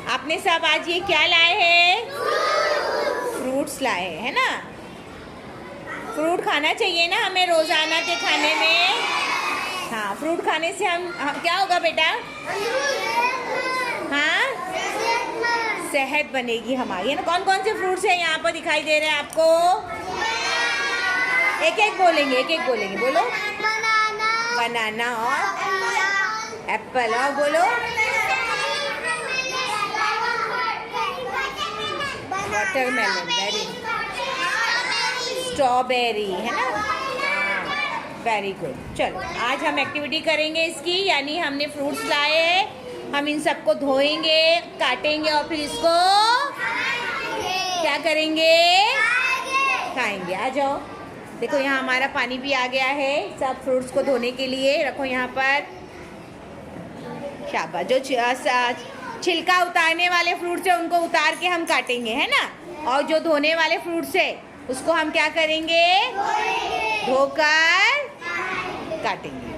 आपने सब आज ये क्या लाए हैं? फ्रूट्स लाए हैं, है ना? फ्रूट खाना चाहिए ना हमें रोजाना के खाने में। हाँ, फ्रूट खाने से हम क्या होगा बेटा? हाँ, सेहत बनेगी हमारी, है ना? कौन कौन से फ्रूट्स हैं यहाँ पर दिखाई दे रहे हैं आपको? एक एक बोलेंगे, एक एक बोलेंगे। बोलो। बनाना और एप्पल, और बोलो। वाटरमेलन, वेरी, स्ट्रॉबेरी, है ना? Very good. चलो आज हम एक्टिविटी करेंगे इसकी, यानी हमने फ्रूट्स लाए हैं, हम इन सबको धोएंगे, काटेंगे और फिर इसको क्या करेंगे? खाएंगे। आ जाओ, देखो यहाँ हमारा पानी भी आ गया है सब फ्रूट्स को धोने के लिए। रखो यहाँ पर। शाबाश। जो छिलका उतारने वाले फ्रूट्स है उनको उतार के हम काटेंगे, है ना? और जो धोने वाले फ्रूट्स है उसको हम क्या करेंगे? धोकर काटेंगे।